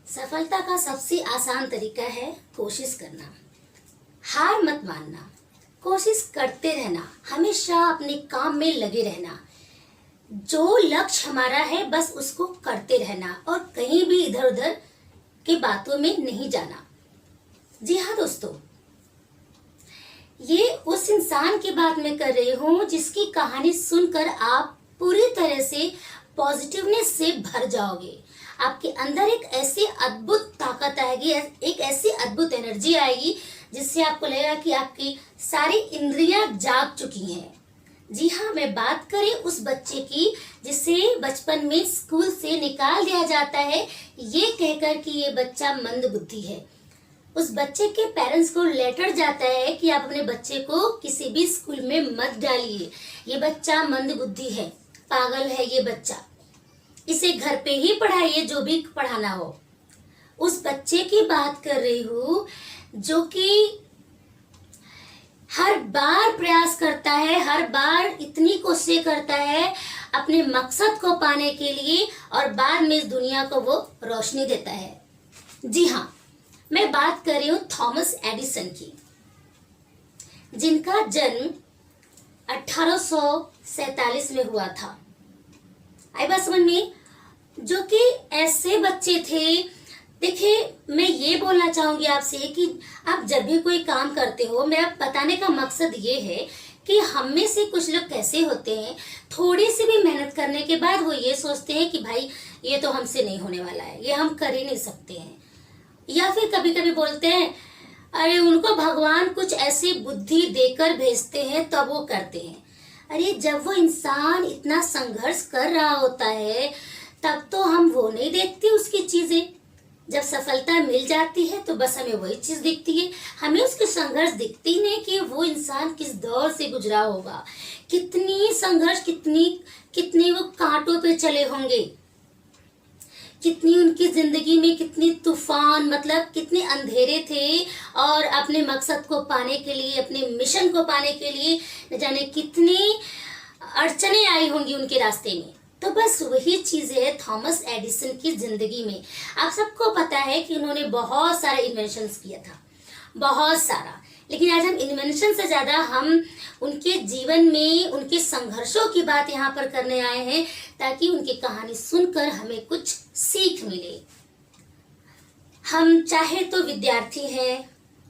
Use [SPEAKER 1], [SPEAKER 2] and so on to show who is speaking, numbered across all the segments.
[SPEAKER 1] सफलता का सबसे आसान तरीका है कोशिश करना। हार मत मानना, कोशिश करते रहना, हमेशा अपने काम में लगे रहना। जो लक्ष्य हमारा है बस उसको करते रहना और कहीं भी इधर उधर की बातों में नहीं जाना। जी हाँ दोस्तों, ये उस इंसान की बात मैं कर रही हूँ जिसकी कहानी सुनकर आप पूरी तरह से पॉजिटिवनेस से भर जाओगे। आपके अंदर एक ऐसी अद्भुत ताकत आएगी, एक ऐसी अद्भुत एनर्जी आएगी जिससे आपको लगेगा कि आपकी सारी इंद्रियां जाग चुकी हैं। जी हाँ, मैं बात करें उस बच्चे की जिसे बचपन में स्कूल से निकाल दिया जाता है ये कहकर कि ये बच्चा मंद बुद्धि है। उस बच्चे के पेरेंट्स को लेटर जाता है कि आप अपने बच्चे को किसी भी स्कूल में मत डालिए, ये बच्चा मंद बुद्धि है, पागल है ये बच्चा, इसे घर पे ही पढ़ाइए जो भी पढ़ाना हो। उस बच्चे की बात कर रही हूँ जो कि हर बार प्रयास करता है, हर बार इतनी कोशिश करता है अपने मकसद को पाने के लिए और बाद में इस दुनिया को वो रोशनी देता है। जी हाँ, मैं बात कर रही हूँ थॉमस एडिसन की, जिनका जन्म 1847 में हुआ था। आई बात समझ में? जो कि ऐसे बच्चे थे। देखिए, मैं ये बोलना चाहूंगी आपसे कि आप जब भी कोई काम करते हो, मेरा बताने का मकसद ये है कि हम में से कुछ लोग कैसे होते हैं, थोड़ी सी भी मेहनत करने के बाद वो ये सोचते हैं कि भाई ये तो हमसे नहीं होने वाला है, ये हम कर ही नहीं सकते हैं। या फिर कभी कभी बोलते हैं अरे उनको भगवान कुछ ऐसी बुद्धि देकर भेजते हैं तब वो करते हैं। अरे जब वो इंसान इतना संघर्ष कर रहा होता है तब तो हम वो नहीं देखते उसकी चीजें। जब सफलता मिल जाती है तो बस हमें वही चीज दिखती है, हमें उसके संघर्ष दिखती नहीं कि वो इंसान किस दौर से गुजरा होगा, कितनी संघर्ष, कितनी वो कांटों पे चले होंगे, कितनी उनकी जिंदगी में कितनी तूफान, मतलब कितने अंधेरे थे और अपने मकसद को पाने के लिए, अपने मिशन को पाने के लिए न जाने कितनी अड़चने आई होंगी उनके रास्ते में। तो बस वही चीजें है थॉमस एडिसन की जिंदगी में। आप सबको पता है कि उन्होंने बहुत सारे इन्वेंशंस किया था, बहुत सारा। लेकिन आज हम इन्वेंशन से ज्यादा हम उनके जीवन में उनके संघर्षों की बात यहाँ पर करने आए हैं ताकि उनकी कहानी सुनकर हमें कुछ सीख मिले। हम चाहे तो विद्यार्थी हैं,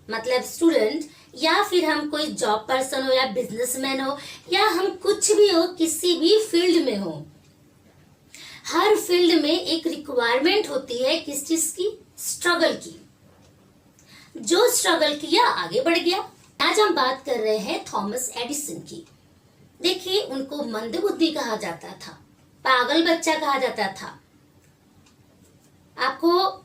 [SPEAKER 1] मतलब स्टूडेंट, या फिर हम कोई जॉब पर्सन हो या बिजनेसमैन हो या हम कुछ भी हो, किसी भी फील्ड में हो, हर फील्ड में एक रिक्वायरमेंट होती है किस चीज की? स्ट्रगल की। जो स्ट्रगल किया आगे बढ़ गया। आज हम बात कर रहे हैं थॉमस एडिसन की। देखिए, उनको मंदबुद्धि कहा जाता था, पागल बच्चा कहा जाता था। आपको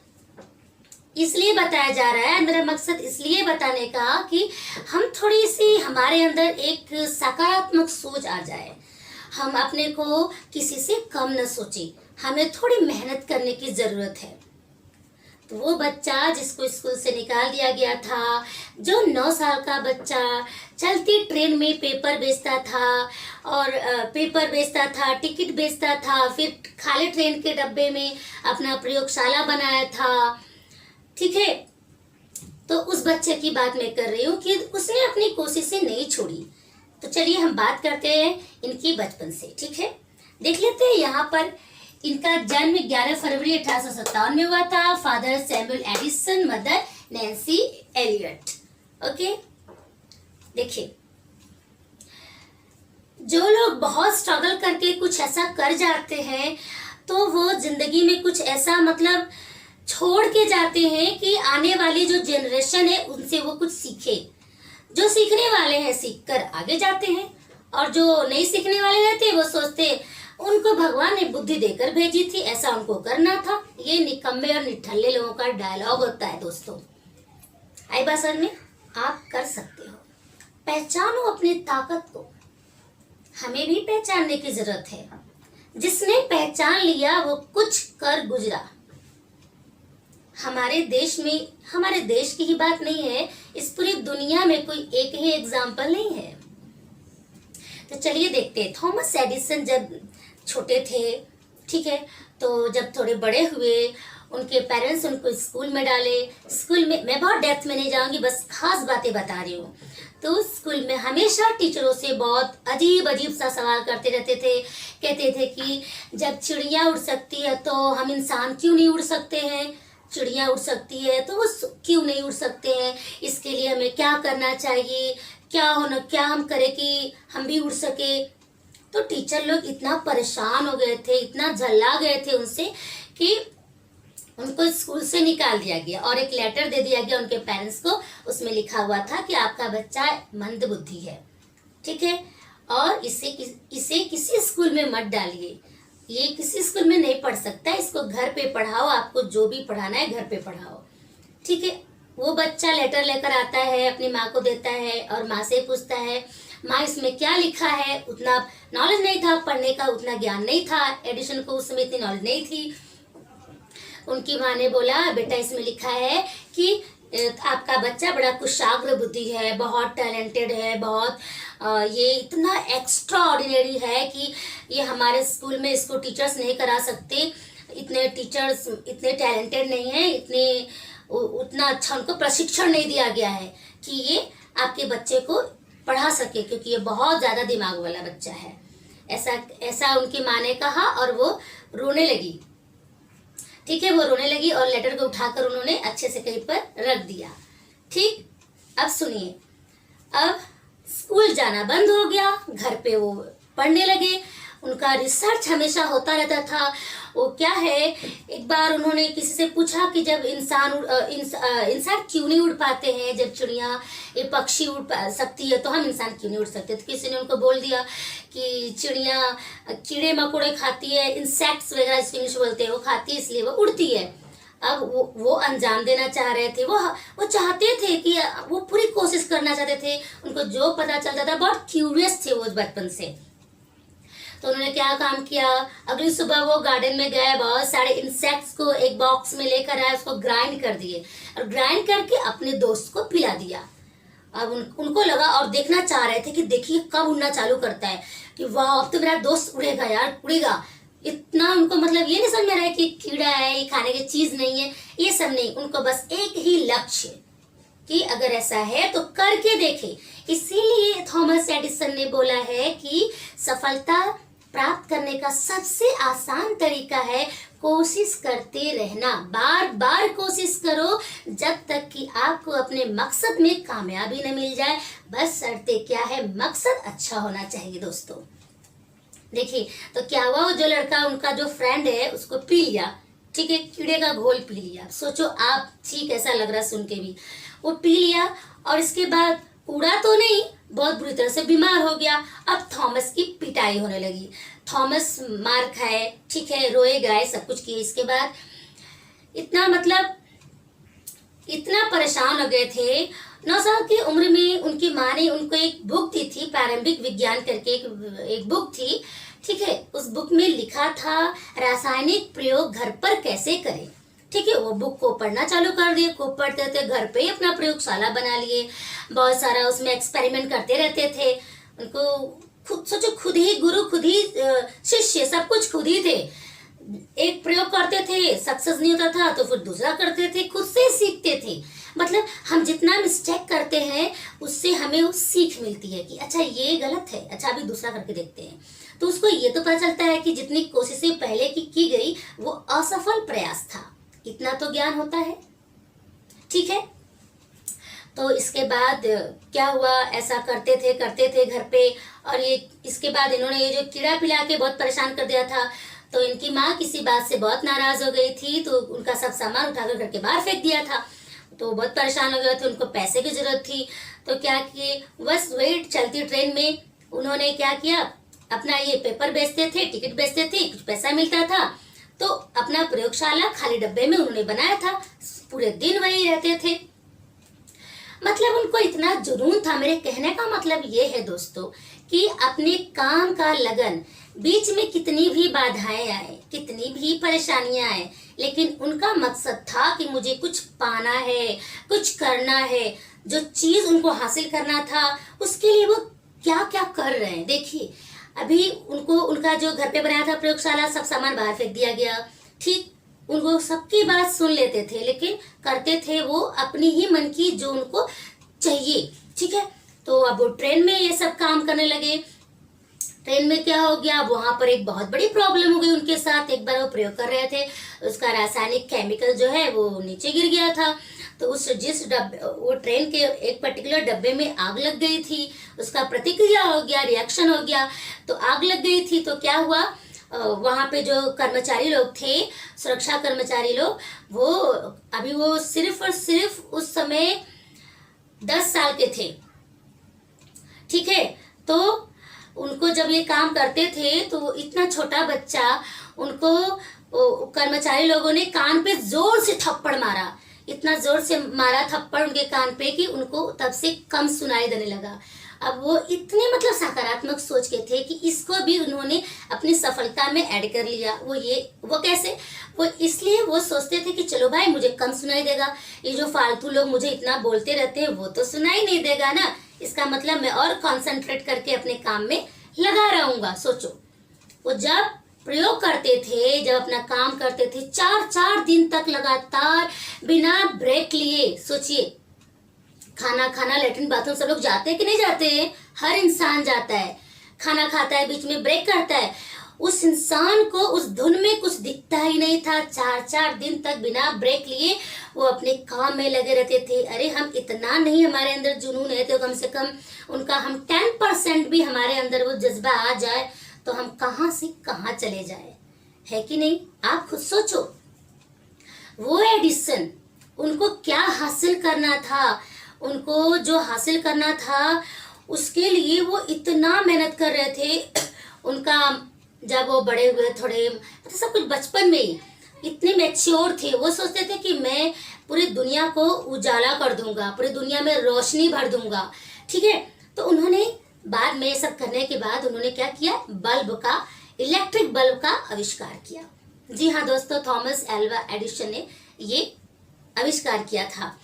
[SPEAKER 1] इसलिए बताया जा रहा है, मेरा मकसद इसलिए बताने का कि हम थोड़ी सी हमारे अंदर एक सकारात्मक सोच आ जाए, हम अपने को किसी से कम न सोचे, हमें थोड़ी मेहनत करने की जरूरत है। तो वो बच्चा जिसको स्कूल से निकाल दिया गया था, जो 9 साल का बच्चा चलती ट्रेन में पेपर बेचता था और पेपर बेचता था, टिकट बेचता था, फिर खाली ट्रेन के डब्बे में अपना प्रयोगशाला बनाया था, ठीक है। तो उस बच्चे की बात मैं कर रही हूँ कि उसने अपनी कोशिशें नहीं छोड़ी। तो चलिए हम बात करते हैं इनकी बचपन से, ठीक है। देख लेते हैं यहाँ पर इनका जन्म 11 फरवरी 1857 में हुआ था। Father Samuel Edison, mother Nancy Elliott. Okay, देखिए, जो लोग बहुत स्ट्रगल करके कुछ ऐसा कर जाते हैं तो वो जिंदगी में कुछ ऐसा मतलब छोड़ के जाते हैं कि आने वाली जो जनरेशन है उनसे वो कुछ सीखे। जो सीखने वाले हैं सीख कर आगे जाते हैं और जो नहीं सीखने वाले रहते वो सोचते उनको भगवान ने बुद्धि देकर भेजी थी, ऐसा उनको करना था। ये निकम्मे और निठल्ले लोगों का डायलॉग होता है दोस्तों। आई बात समझ में? आप कर सकते हो, पहचानो अपनी ताकत को। हमें भी पहचानने की जरूरत है। जिसने पहचान लिया वो कुछ कर गुजरा। हमारे देश में, हमारे देश की ही बात नहीं है, इस पूरी दुनिया में कोई एक ही एग्जाम्पल नहीं है। तो चलिए देखते हैं। थॉमस एडिसन जब छोटे थे, ठीक है, तो जब थोड़े बड़े हुए, उनके पेरेंट्स उनको स्कूल में डाले। स्कूल में मैं बहुत डेप्थ में नहीं जाऊंगी, बस खास बातें बता रही हूँ। तो स्कूल में हमेशा टीचरों से बहुत अजीब अजीब सा सवाल करते रहते थे। कहते थे कि जब चिड़िया उड़ सकती है तो हम इंसान क्यों नहीं उड़ सकते हैं, चिड़िया उड़ सकती है तो वो क्यों नहीं उड़ सकते हैं, इसके लिए हमें क्या करना चाहिए, क्या हम करें कि हम भी उड़ सके। तो टीचर लोग इतना परेशान हो गए थे, इतना झल्ला गए थे उनसे कि उनको स्कूल से निकाल दिया गया और एक लेटर दे दिया गया उनके पेरेंट्स को। उसमें लिखा हुआ था कि आपका बच्चा मंद बुद्धि है, ठीक है, और इसे किसी स्कूल में मत डालिए, ये किसी स्कूल में नहीं पढ़ सकता, इसको घर पे पढ़ाओ, आपको जो भी पढ़ाना है घर पे पढ़ाओ, ठीक है। वो बच्चा लेटर लेकर आता है, अपनी माँ को देता है और माँ से पूछता है, माँ इसमें क्या लिखा है। उतना नॉलेज नहीं था पढ़ने का, उतना ज्ञान नहीं था, एडिशन को उस समय इतनी नॉलेज नहीं थी। उनकी माँ ने बोला, बेटा इसमें लिखा है कि आपका बच्चा बड़ा कुशाग्र बुद्धि है, बहुत टैलेंटेड है, बहुत ये इतना एक्स्ट्रा ऑर्डिनरी है कि ये हमारे स्कूल में इसको टीचर्स नहीं करा सकते, इतने टीचर्स इतने टैलेंटेड नहीं हैं, इतने उतना अच्छा उनको प्रशिक्षण नहीं दिया गया है कि ये आपके बच्चे को पढ़ा सके, क्योंकि ये बहुत ज़्यादा दिमाग वाला बच्चा है। ऐसा उनकी माँ ने कहा और वो रोने लगी, ठीक है, वो रोने लगी और लेटर को उठाकर उन्होंने अच्छे से कहीं पर रख दिया। ठीक, अब सुनिए, अब स्कूल जाना बंद हो गया, घर पे वो पढ़ने लगे। उनका रिसर्च हमेशा होता रहता था। वो क्या है, एक बार उन्होंने किसी से पूछा कि जब इंसान क्यों नहीं उड़ पाते हैं, जब चिड़िया ये पक्षी उड़ सकती है तो हम इंसान क्यों नहीं उड़ सकते। तो किसी ने उनको बोल दिया कि चिड़िया कीड़े मकोड़े खाती है, इंसेक्ट्स वगैरह इसको इंग्लिश बोलते हैं, वो खाती है इसलिए वो उड़ती है। अब वो अंजाम देना चाह रहे थे, वो चाहते थे कि वो पूरी कोशिश करना चाहते थे। उनको जो पता चलता था, बहुत क्यूरियस थे वो बचपन से। तो उन्होंने क्या काम किया, अगली सुबह वो गार्डन में गए, बहुत सारे इंसेक्ट्स को एक बॉक्स में लेकर आए, उसको ग्राइंड कर दिए और ग्राइंड करके अपने दोस्त को पिला दिया। अब उनको लगा और देखना चाह रहे थे कि देखिए कब उड़ना चालू करता है, कि वाह अब तो मेरा दोस्त उड़ेगा यार, उड़ेगा। इतना उनको मतलब ये नहीं समझ में रहा है कि कीड़ा है, ये खाने की चीज नहीं है, ये सब नहीं। उनको बस एक ही लक्ष्य कि अगर ऐसा है तो करके देखे। इसीलिए थॉमस एडिसन ने बोला है कि सफलता प्राप्त करने का सबसे आसान तरीका है कोशिश करते रहना। बार बार कोशिश करो जब तक कि आपको अपने मकसद में कामयाबी न मिल जाए। बस शर्ते क्या है, मकसद अच्छा होना चाहिए दोस्तों। देखिए तो क्या हुआ, वो जो लड़का उनका जो फ्रेंड है उसको पी लिया, ठीक है, कीड़े का घोल पी लिया। सोचो आप, ठीक ऐसा लग रहा सुन के भी, वो पी लिया और इसके बाद उड़ा तो नहीं, बहुत बुरी तरह से बीमार हो गया। अब थॉमस की पिटाई होने लगी, थॉमस मार खाए, ठीक है, रोए गाए, सब कुछ किए। इसके बाद इतना परेशान हो गए थे। 9 साल की उम्र में उनकी माँ ने उनको एक बुक दी थी, प्रारंभिक विज्ञान करके एक बुक थी, ठीक है। उस बुक में लिखा था रासायनिक प्रयोग घर पर कैसे करें, ठीक है। वो बुक को पढ़ना चालू कर दिए, खूब पढ़ते थे, घर पे ही अपना प्रयोगशाला बना लिए, बहुत सारा उसमें एक्सपेरिमेंट करते रहते थे। उनको खुद सोचो, खुद ही गुरु, खुद ही शिष्य, सब कुछ खुद ही थे। एक प्रयोग करते थे, सक्सेस नहीं होता था तो फिर दूसरा करते थे, खुद से सीखते थे। मतलब हम जितना मिस्टेक करते हैं उससे हमें वो सीख मिलती है कि अच्छा ये गलत है, अच्छा अभी दूसरा करके देखते हैं। तो उसको ये तो पता चलता है कि जितनी कोशिशें पहले की गई वो असफल प्रयास था, इतना तो ज्ञान होता है, ठीक है। तो इसके बाद क्या हुआ, ऐसा करते थे घर पे। और ये इसके बाद इन्होंने ये जो कीड़ा पिला के बहुत परेशान कर दिया था, तो इनकी माँ किसी बात से बहुत नाराज हो गई थी, तो उनका सब सामान उठाकर घर के बाहर फेंक दिया था। तो बहुत परेशान हो गए थे, उनको पैसे की जरूरत थी। तो क्या किए, बस वही चलती ट्रेन में उन्होंने क्या किया, अपना ये पेपर बेचते थे, टिकट बेचते थे, कुछ पैसा मिलता था, तो अपना प्रयोगशाला खाली डब्बे में उन्होंने बनाया था, पूरे दिन वही रहते थे। मतलब उनको इतना जुनून था। मेरे कहने का मतलब ये है दोस्तों कि अपने काम का लगन, बीच में कितनी भी बाधाएं आए, कितनी भी परेशानियां आए, लेकिन उनका मकसद था कि मुझे कुछ पाना है, कुछ करना है। जो चीज उनको हासिल करना था उसके लिए वो क्या क्या कर रहे हैं। देखिए अभी उनको उनका जो घर पे बनाया था प्रयोगशाला, सब सामान बाहर फेंक दिया गया। ठीक, उनको सबकी बात सुन लेते थे, लेकिन करते थे वो अपनी ही मन की जो उनको चाहिए। ठीक है, तो अब वो ट्रेन में ये सब काम करने लगे। ट्रेन में क्या हो गया, वहां पर एक बहुत बड़ी प्रॉब्लम हो गई उनके साथ। एक बार वो प्रयोग कर रहे थे, उसका रासायनिक केमिकल जो है वो नीचे गिर गया था। तो उस जिस डब्बे, वो ट्रेन के एक पर्टिकुलर डब्बे में आग लग गई थी। उसका प्रतिक्रिया हो गया, रिएक्शन हो गया, तो आग लग गई थी। तो क्या हुआ, वहां पे जो कर्मचारी लोग थे, सुरक्षा कर्मचारी लोग, वो सिर्फ और सिर्फ उस समय 10 साल के थे। ठीक है, तो उनको जब ये काम करते थे तो इतना छोटा बच्चा, उनको कर्मचारी लोगों ने कान पे जोर से थप्पड़ मारा। इतना जोर से मारा थप्पड़ उनके कान पे कि उनको तब से कम सुनाई देने लगा। अब वो इतने मतलब सकारात्मक सोच के थे कि इसको भी उन्होंने अपनी सफलता में ऐड कर लिया। वो कैसे, वो इसलिए वो सोचते थे कि चलो भाई मुझे कम सुनाई देगा, ये जो फालतू लोग मुझे इतना बोलते रहते हैं वो तो सुनाई नहीं देगा ना, इसका मतलब मैं और कंसंट्रेट करके अपने काम में लगा रहूंगा। सोचो, वो जब प्रयोग करते थे, जब अपना काम करते थे 4-4 दिन तक लगातार बिना ब्रेक लिए। सोचिए, खाना खाना, लेटरिन बाथरूम सब लोग जाते हैं कि नहीं जाते हैं? हर इंसान जाता है, खाना खाता है, बीच में ब्रेक करता है। उस इंसान को उस धुन में कुछ दिखता ही नहीं था। 4-4 दिन तक बिना ब्रेक लिए वो अपने काम में लगे रहते थे। अरे हम इतना नहीं, हमारे अंदर जुनून है तो कम से कम उनका हम 10% भी हमारे अंदर वो जज्बा आ जाए तो हम कहाँ से कहाँ चले जाए, है कि नहीं? आप खुद सोचो, वो एडिसन, उनको क्या हासिल करना था, उनको जो हासिल करना था उसके लिए वो इतना मेहनत कर रहे थे। उनका जब वो बड़े हुए, थोड़े मतलब सब कुछ बचपन में ही इतने मैच्योर थे, वो सोचते थे कि मैं पूरी दुनिया को उजाला कर दूंगा, पूरी दुनिया में रोशनी भर दूंगा। ठीक है, तो उन्होंने बाद में सब करने के बाद उन्होंने क्या किया, इलेक्ट्रिक बल्ब का आविष्कार किया। जी हाँ दोस्तों, थॉमस एल्वा एडिसन ने ये आविष्कार किया था।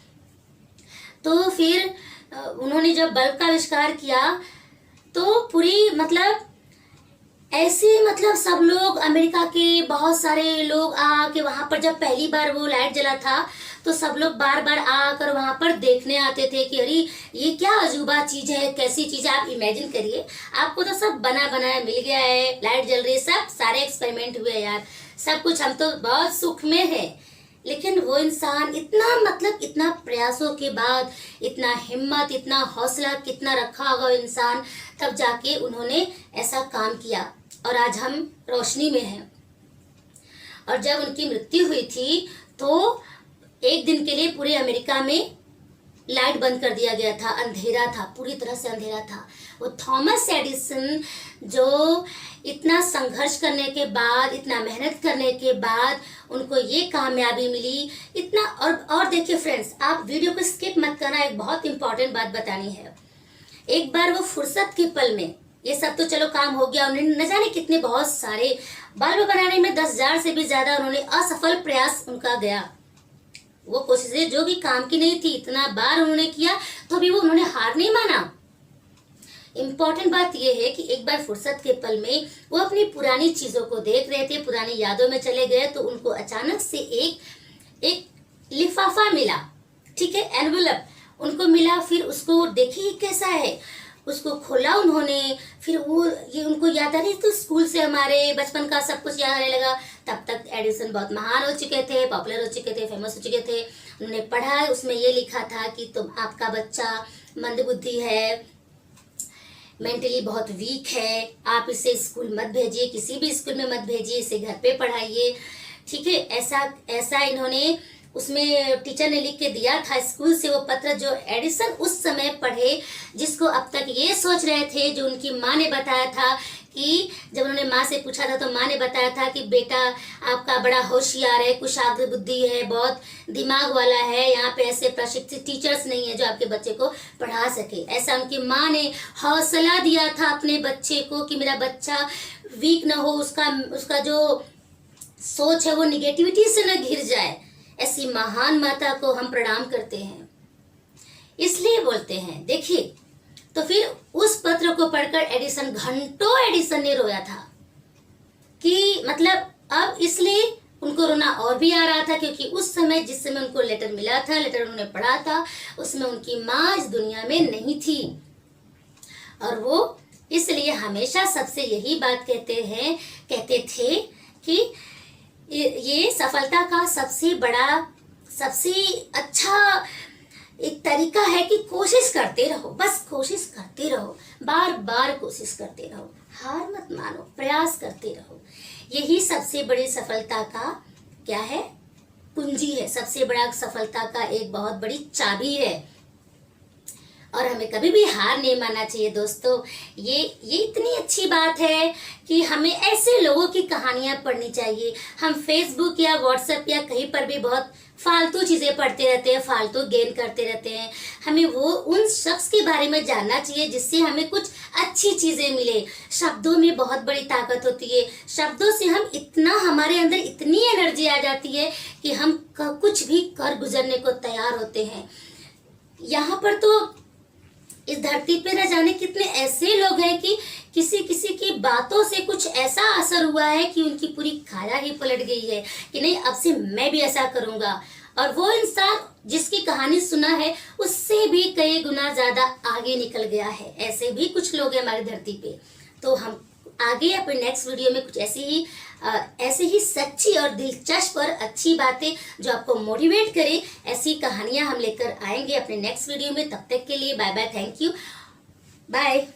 [SPEAKER 1] तो फिर उन्होंने जब बल्ब का आविष्कार किया तो पूरी मतलब ऐसे मतलब सब लोग, अमेरिका के बहुत सारे लोग आके वहां पर, जब पहली बार वो लाइट जला था तो सब लोग बार बार आकर वहां पर देखने आते थे कि अरे ये क्या अजूबा चीज है, कैसी चीज है। आप इमेजिन करिए, आपको तो सब बना बनाया मिल गया है, लाइट जल रही है, सब सारे एक्सपेरिमेंट हुए यार, सब कुछ, हम तो बहुत सुख में है। लेकिन वो इंसान इतना मतलब इतना प्रयासों के बाद, इतना हिम्मत, इतना हौसला कितना रखा होगा इंसान, तब जाके उन्होंने ऐसा काम किया और आज हम रोशनी में हैं। और जब उनकी मृत्यु हुई थी तो एक दिन के लिए पूरे अमेरिका में लाइट बंद कर दिया गया था, अंधेरा था, पूरी तरह से अंधेरा था। वो थॉमस एडिसन जो इतना संघर्ष करने के बाद, इतना मेहनत करने के बाद उनको ये कामयाबी मिली, इतना। और देखिए फ्रेंड्स, आप वीडियो को स्किप मत करना, एक बहुत इंपॉर्टेंट बात बतानी है। एक बार वो फुर्सत के पल में, ये सब तो चलो काम हो गया, उन्होंने न जाने कितने बहुत सारे बल्ब बनाने में 10,000 से भी ज्यादा उन्होंने असफल प्रयास उनका गया। वो कोशिशें जो भी काम की नहीं थी, इतना बार उन्होंने किया तो भी वो उन्होंने हार नहीं माना। इम्पोर्टेंट बात यह है कि एक बार फुर्सत के पल में वो अपनी पुरानी चीजों को देख रहे थे, पुरानी यादों में चले गए, तो उनको अचानक से एक लिफाफा मिला। ठीक है, एनवेलप उनको मिला। फिर उसको देखिए कैसा है, उसको खोला उन्होंने। फिर वो ये उनको याद आ रही, तो स्कूल से हमारे बचपन का सब कुछ याद आने लगा। तब तक एडिसन बहुत महान हो चुके थे, पॉपुलर हो चुके थे, फेमस हो चुके थे। उन्होंने पढ़ा, उसमें ये लिखा था कि आपका बच्चा मंदबुद्धि है, मेंटली बहुत वीक है, आप इसे स्कूल मत भेजिए, किसी भी स्कूल में मत भेजिए, इसे घर पे पढ़ाइए। ठीक है, ऐसा इन्होंने उसमें टीचर ने लिख के दिया था स्कूल से वो पत्र, जो एडिसन उस समय पढ़े, जिसको अब तक ये सोच रहे थे, जो उनकी माँ ने बताया था कि जब उन्होंने माँ से पूछा था तो माँ ने बताया था कि बेटा आपका बड़ा होशियार है, कुशाग्र बुद्धि है, बहुत दिमाग वाला है, यहाँ पे ऐसे प्रशिक्षित टीचर्स नहीं है जो आपके बच्चे को पढ़ा सके। ऐसा उनकी माँ ने हौसला दिया था अपने बच्चे को कि मेरा बच्चा वीक ना हो, उसका जो सोच है वो निगेटिविटी से न घिर जाए। ऐसी महान माता को हम प्रणाम करते हैं, इसलिए बोलते हैं। देखिए, तो फिर उस पत्र को पढ़कर एडिसन, घंटों एडिसन ने रोया था कि मतलब अब इसलिए उनको रोना और भी आ रहा था क्योंकि उस समय जिस समय उनको लेटर मिला था, लेटर उन्होंने पढ़ा था, उसमें उनकी माँ इस दुनिया में नहीं थी। और वो इसलिए हमेशा सबसे यही बात कहते थे कि ये सफलता का सबसे बड़ा, सबसे अच्छा एक तरीका है कि कोशिश करते रहो, बस कोशिश करते रहो, बार बार कोशिश करते रहो, हार मत मानो, प्रयास करते रहो। यही सबसे बड़ी सफलता का क्या है, कुंजी है, सबसे बड़ा सफलता का एक बहुत बड़ी चाबी है। और हमें कभी भी हार नहीं मानना चाहिए दोस्तों। ये इतनी अच्छी बात है कि हमें ऐसे लोगों की कहानियां पढ़नी चाहिए। हम फेसबुक या व्हाट्सएप या कहीं पर भी बहुत फालतू चीजें पढ़ते रहते हैं, फालतू गेन करते रहते हैं। हमें वो उन शख्स के बारे में जानना चाहिए जिससे हमें कुछ अच्छी चीजें मिले। शब्दों में बहुत बड़ी ताकत होती है। शब्दों से हम इतना, हमारे अंदर इतनी एनर्जी आ जाती है कि हम कुछ भी कर गुजरने को तैयार होते हैं। यहाँ पर तो इस धरती पे न जाने कितने ऐसे लोग हैं कि किसी की बातों से कुछ ऐसा असर हुआ है कि उनकी पूरी काया ही पलट गई है कि नहीं, अब से मैं भी ऐसा करूंगा। और वो इंसान जिसकी कहानी सुना है उससे भी कई गुना ज्यादा आगे निकल गया है। ऐसे भी कुछ लोग हैं हमारी धरती पे। तो हम आगे अपने नेक्स्ट वीडियो में कुछ ऐसे ही सच्ची और दिलचस्प और अच्छी बातें जो आपको मोटिवेट करे, ऐसी कहानियां हम लेकर आएंगे अपने नेक्स्ट वीडियो में। तब तक के लिए bye bye, thank you, bye.